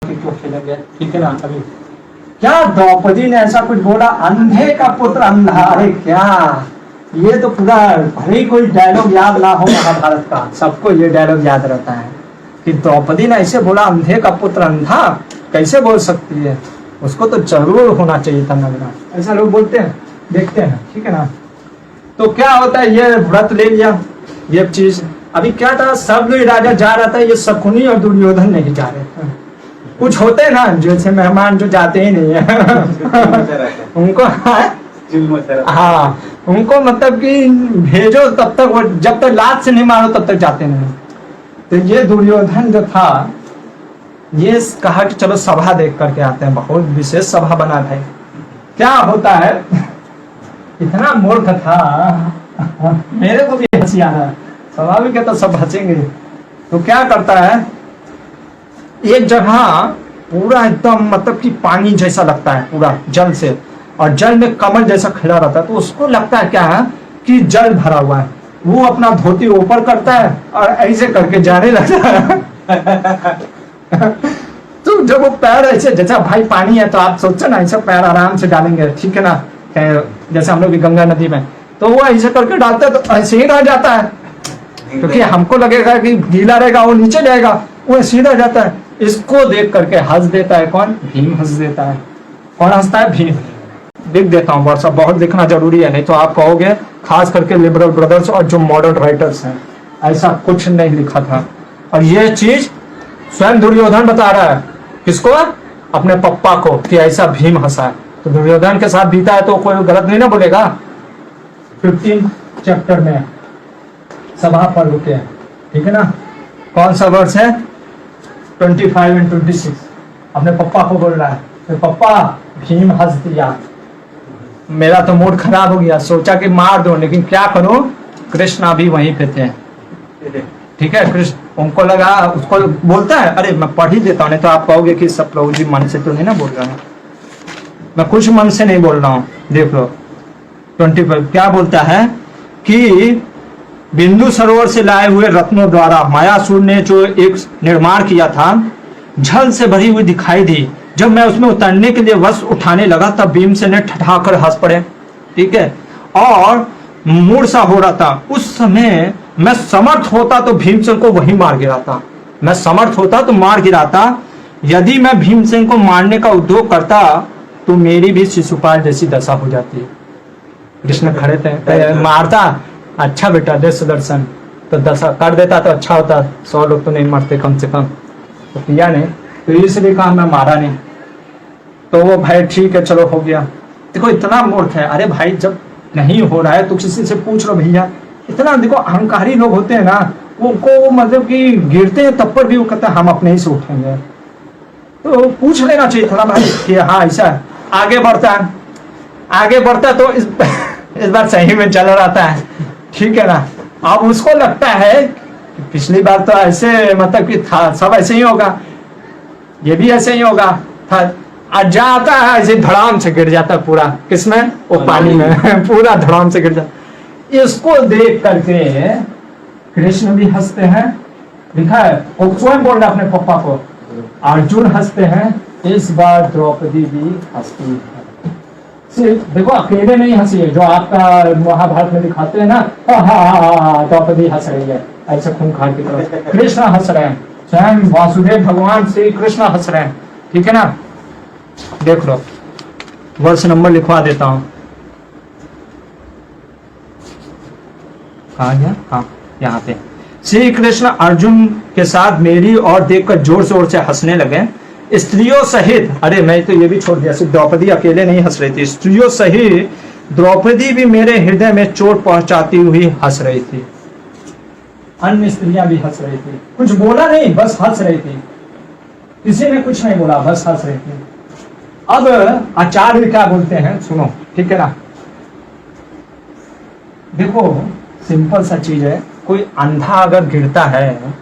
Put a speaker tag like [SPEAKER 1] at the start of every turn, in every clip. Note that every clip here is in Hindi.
[SPEAKER 1] क्यों खेलेंगे, ठीक है ना। अभी क्या द्रौपदी ने ऐसा कुछ बोला, अंधे का पुत्र अंधा, अरे क्या ये तो पूरा, भले ही कोई डायलॉग याद ना हो महाभारत का, सबको ये डायलॉग याद रहता है कि द्रौपदी ने ऐसे बोला, अंधे का पुत्र अंधा कैसे बोल सकती है, उसको तो जरूर होना चाहिए था नगरा, ऐसा लोग बोलते हैं, देखते हैं, ठीक है ना। तो क्या होता है, ये व्रत ले लिया, ये चीज अभी क्या था, सब लोग राजा जा रहा था, ये शकुनी और दुर्योधन नहीं जा रहे थे। कुछ होते हैं ना जैसे मेहमान जो जाते ही नहीं है उनको हाँ, उनको मतलब कि भेजो तब तक, वो जब तक लात से नहीं मारो तब तक जाते नहीं। तो ये दुर्योधन जो था, ये कहा कि चलो सभा देख करके आते हैं, बहुत विशेष सभा बना था। क्या होता है, इतना मूर्ख था मेरे को भी हंसी आ रहा है, स्वाभाविक है तो सब हंसेंगे। तो क्या करता है, एक जगह पूरा एकदम मतलब कि पानी जैसा लगता है पूरा जल से, और जल में कमल जैसा खिला रहता है, तो उसको लगता है क्या है कि जल भरा हुआ है। वो अपना धोती ऊपर करता है और ऐसे करके जाने लगता है तो जब वो पैर ऐसे, जैसा भाई पानी है तो आप सोचो ना ऐसा पैर आराम से डालेंगे, ठीक है ना, जैसे हम लोग भी गंगा नदी में, तो वो ऐसे करके डालता है तो ऐसे ही रह जाता है, क्योंकि हमको लगेगा कि गीला रहेगा, वो नीचे जाएगा, वो सीधा जाता है। इसको देख करके हंस देता है कौन, भीम हंस देता है। कौन हंसता है, भीम। लिख देता हूँ व्हाट्सएप, बहुत लिखना जरूरी है, नहीं तो आप कहोगे, खास करके लिबरल ब्रदर्स और जो मॉडर्न राइटर्स हैं, ऐसा कुछ नहीं लिखा था। और ये चीज स्वयं दुर्योधन बता रहा है, किसको, अपने पप्पा को, कि ऐसा भीम हंसा है। तो दुर्योधन के साथ बीता है तो कोई गलत नहीं ना बोलेगा। 15 चैप्टर में सभा पर रुके हैं, ठीक है ना। कौन सा वर्ष है, 25 और 26। अपने पप्पा को बोल रहा है, तो पप्पा भीम हंस दिया, मेरा तो मूड खराब हो गया, सोचा कि मार दो, लेकिन क्या करूं, कृष्णा भी वहीं पे थे, ठीक है। कृष्ण, उनको लगा, उसको बोलता है, अरे मैं पढ़ ही देता हूँ, नहीं तो आप कहोगे कि सब प्रभु जी मन से तो नहीं ना बोल रहा है, मैं कुछ मन से नहीं बोल रहा हूँ। देख लो 25 क्या बोलता है कि बिंदु सरोवर से लाए हुए रत्नों द्वारा मायासुर ने जो एक निर्माण किया था, जल से भरी हुई दिखाई दी। जब मैं उसमें उतरने के लिए वश उठाने लगा तब भीमसेन ने ठठाकर हंस पड़े, ठीक है, और मूर्छा हो रहा था। उस समय मैं समर्थ होता तो भीमसेन को वहीं मार गिराता, मैं समर्थ होता तो मार गिराता। यदि मैं भीमसेन को मारने का उद्योग करता तो मेरी भी शिशुपाल जैसी दशा हो जाती। कृष्ण खड़े थे, मारता, अच्छा बेटा दे सुदर्शन, तो दशा कर देता तो अच्छा होता, 100 लोग तो नहीं मरते कम से कम, तो किया नहीं, तो इसलिए कहा मैं मारा नहीं। तो वो भाई ठीक है चलो हो गया। देखो इतना मूर्ख है, अरे भाई जब नहीं हो रहा है तो किसी से पूछ लो भैया। इतना देखो अहंकारी लोग होते हैं ना, उनको मतलब कि गिरते हैं तब पर भी वो कहते हैं हम अपने ही से उठेंगे। तो पूछ लेना चाहिए थोड़ा भाई कि हाँ ऐसा है। आगे बढ़ता है, आगे बढ़ता है तो इस बार सही में चल रहा है, ठीक है ना। अब उसको लगता है पिछली बार तो ऐसे मतलब कि था, सब ऐसे ही होगा, ये भी ऐसे ही होगा था। आज जाता है ऐसे धड़ाम से गिर जाता है पूरा, किसमें, वो पानी में पूरा धड़ाम से गिर जाता। इसको देख करके कृष्ण भी हंसते हैं, लिखा है, वो स्वयं बोल रहा अपने पप्पा को, अर्जुन हंसते हैं, इस बार द्रौपदी भी हंसती है। देखो अकेले नहीं हंसी है, जो आपका महाभारत में दिखाते हैं ना, द्रौपदी हंस रही है ऐसे खूंखार की तरफ, कृष्ण हंस रहे हैं, स्वयं वासुदेव भगवान श्री कृष्ण हंस रहे हैं, ठीक है ना। देख लो वर्ष नंबर लिखवा देता हूं, कहा गया, हाँ यहाँ पे। श्री कृष्ण अर्जुन के साथ मेरी और देखकर जोर जोर से हंसने लगे, स्त्रियों सहित, अरे मैं तो ये भी छोड़ दिया, सिर्फ द्रौपदी अकेले नहीं हंस रही थी, स्त्रियों सहित द्रौपदी भी मेरे हृदय में चोट पहुंचाती हुई हंस रही थी। अन्य स्त्रियां भी हंस रही थी, कुछ बोला नहीं, बस हंस रही थी, किसी ने कुछ नहीं बोला, बस हंस रही थी। अब आचार्य क्या बोलते हैं सुनो, ठीक है ना। देखो सिंपल सा चीज है, कोई अंधा अगर गिरता है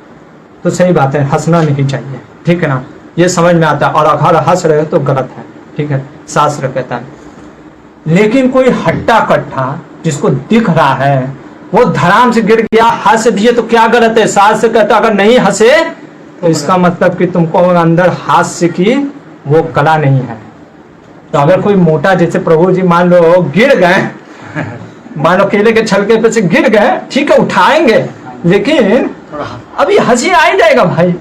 [SPEAKER 1] तो सही बात है, हंसना नहीं चाहिए, ठीक है ना, ये समझ में आता है। और अगर हंस रहे हो तो गलत है, ठीक है, शास्त्र कहता है। लेकिन कोई हट्टा कट्ठा जिसको दिख रहा है वो धड़ाम से गिर गया, हंस दिए तो क्या गलत है, शास्त्र कहता है अगर नहीं हंसे तो इसका मतलब कि तुमको अंदर हास्य की वो कला नहीं है। तो अगर कोई मोटा, जैसे प्रभु जी मान लो गिर गए, मान लो केले के छलके पे से गिर गए, ठीक है उठाएंगे, लेकिन अभी हंसी आ ही जाएगा भाई।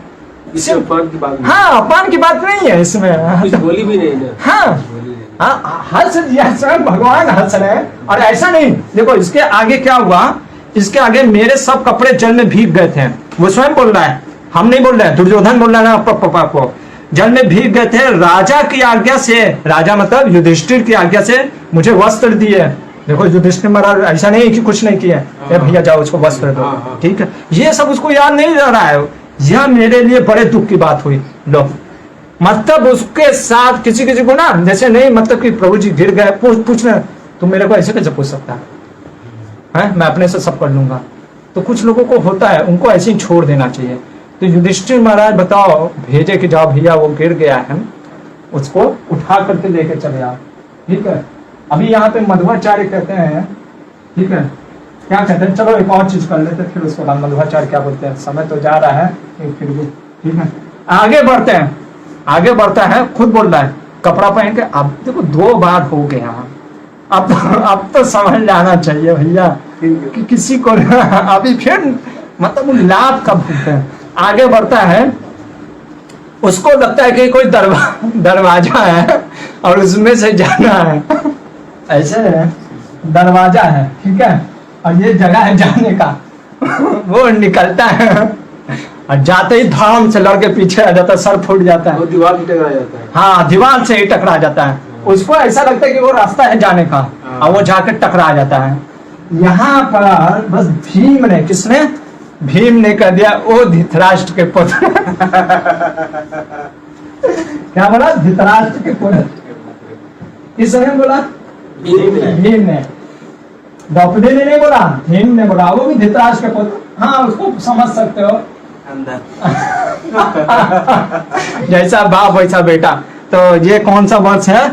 [SPEAKER 2] अपमान की बात
[SPEAKER 1] हाँ, अपमान की बात नहीं है इसमें,
[SPEAKER 2] कुछ बोली भी नहीं ना।
[SPEAKER 1] हाँ, हंस दिया, स्वयं भगवान हंस रहे हैं। और ऐसा नहीं, देखो इसके आगे क्या हुआ, इसके आगे मेरे सब कपड़े जल में भीग गए थे, वो स्वयं बोल रहा है, हम नहीं बोल रहे हैं, दुर्योधन बोल रहा है ना पापा को, जल में भीग गए थे, राजा की आज्ञा से, राजा मतलब युधिष्ठिर की आज्ञा से मुझे वस्त्र दिए। देखो युधिष्ठिर महाराज ऐसा नहीं कि कुछ नहीं किए, भैया जाओ उसको वस्त्र दो, ठीक है, ये सब उसको याद नहीं रह रहा है। यह मेरे लिए बड़े दुख की बात हुई। लो, मतलब उसके साथ किसी किसी को ना, जैसे नहीं मतलब कि प्रभु जी गिर गए, पूछना तुम मेरे को ऐसे कैसे पूछ सकता है, मैं अपने से सब कर लूंगा। तो कुछ लोगों को होता है, उनको ऐसे ही छोड़ देना चाहिए। तो युधिष्ठिर महाराज बताओ भेजे कि जाओ भैया वो गिर गया है, उसको उठा करके लेके चले आओ, ठीक है। अभी यहाँ पे मध्वाचार्य कहते हैं, ठीक है, क्या कहते हैं, चलो एक और चीज कर लेते फिर उसके बाद मध्वाचार्य क्या बोलते हैं, समय तो जा रहा है फिर भी, ठीक है, आगे बढ़ते हैं। आगे बढ़ता है, खुद बोल रहा है, कपड़ा पहन के, अब देखो 2 बार हो गया, अब तो समझ जाना चाहिए भैया कि किसी को अभी फिर मतलब लाभ कब होते हैं। आगे बढ़ता है, उसको लगता है कि कोई दरवाजा है और उसमें से जाना है, ऐसे दरवाजा है, ठीक है, और ये जगह है जाने का। वो निकलता है और जाते ही धाम से लड़के पीछे आ जाता है, सर फूट जाता है,
[SPEAKER 2] दीवार से टकरा जाता है।
[SPEAKER 1] हाँ, दीवार से ही टकरा जाता है। उसको ऐसा लगता है कि वो रास्ता है जाने का, और वो जाकर टकरा जाता है। यहाँ पर बस भीम ने, किसने, भीम ने कह दिया, ओ धृतराष्ट्र के पुत्र। क्या बोला, धृतराष्ट्र के पुत्र, किसने बोला, भीम ने, द्रौपदी ने नहीं बोला, भीम ने बोला, वो भी धृतराष्ट्र के पुत्र। हाँ, उसको समझ सकते हो, जैसा बाप वैसा बेटा। तो ये कौन सा वर्ष है,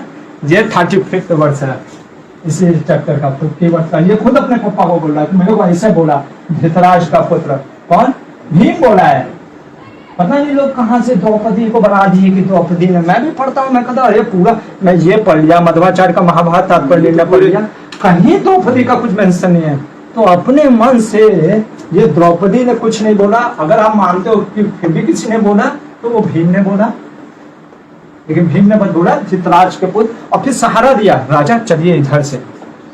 [SPEAKER 1] ये 35वां वर्ष है इसी चैप्टर का, 50 वर्ष का। ये खुद अपने पापा को बोल रहा है, मेरे को ऐसे बोला धृतराष्ट्र का पुत्र, कौन, भीम बोला है। पता नहीं लोग कहाँ से द्रौपदी को बना दिए कि द्रौपदी ने, मैं भी पढ़ता हूँ, मैं कहता अरे पूरा मैं ये पढ़ लिया, मध्वाचार्य का महाभारत तात्पर्य पढ़ लिया, कहीं द्रौपदी का कुछ मेंशन नहीं है। तो अपने मन से ये द्रौपदी ने कुछ नहीं बोला, अगर आप मानते हो कि फिर भी किसी ने बोला तो वो भीम ने बोला, लेकिन भीम ने बस बोला धृतराष्ट्र के पुत्र, और फिर सहारा दिया, राजा चलिए इधर से,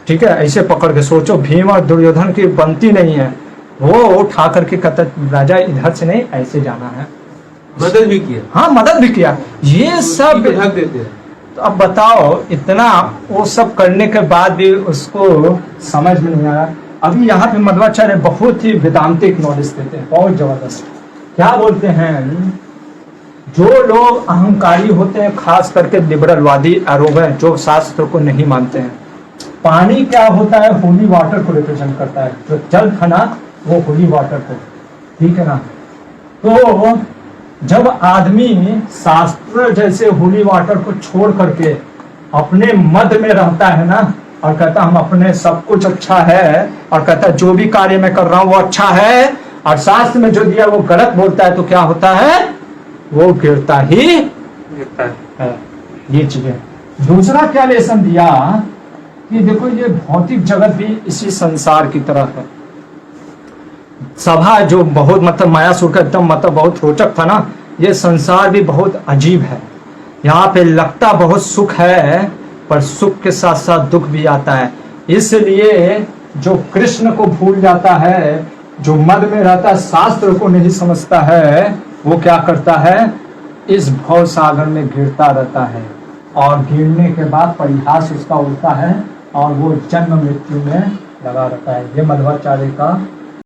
[SPEAKER 1] ठीक है, ऐसे पकड़ के। सोचो भीम और दुर्योधन की बनती नहीं है, वो उठा करके कहता राजा इधर से नहीं ऐसे जाना है,
[SPEAKER 2] मदद भी किया।
[SPEAKER 1] हाँ, मदद भी किया, ये सब
[SPEAKER 2] ढक देते हैं।
[SPEAKER 1] तो अब बताओ, इतना वो सब करने के बाद भी उसको समझ में नहीं आया। अभी यहाँ पे मध्वाचार्य बहुत ही वेदांतिक नॉलेज देते हैं, बहुत जबरदस्त। क्या बोलते हैं, जो लोग अहंकारी होते हैं, खास करके लिबरलवादी आरोप है, जो शास्त्र को नहीं मानते हैं, पानी क्या होता है, होली वाटर को रिप्रेजेंट करता है, जो जल था ना वो होली वाटर को, ठीक है ना। तो जब आदमी शास्त्र जैसे होली वाटर को छोड़ करके अपने मद में रहता है ना, और कहता हम अपने सब कुछ अच्छा है, और कहता जो भी कार्य मैं कर रहा हूं वो अच्छा है, और शास्त्र में जो दिया वो गलत बोलता है, तो क्या होता है, वो गिरता ही है। ये चीजें। दूसरा क्या लेसन दिया कि देखो ये भौतिक जगत भी इसी संसार की तरह है। सभा जो बहुत मतलब मायासुर का एकदम मतलब बहुत रोचक था ना, ये संसार भी बहुत अजीब है। यहाँ पे लगता बहुत सुख है, पर सुख के साथ साथ दुख भी आता है। इसलिए जो कृष्ण को भूल जाता है, जो मद में रहता है, शास्त्र को नहीं समझता है, वो क्या करता है, इस भव सागर में गिरता रहता है, और गिरने के बाद परिहास उसका उड़ता है, और वो जन्म मृत्यु में लगा रहता है। ये मध्वाचार्य का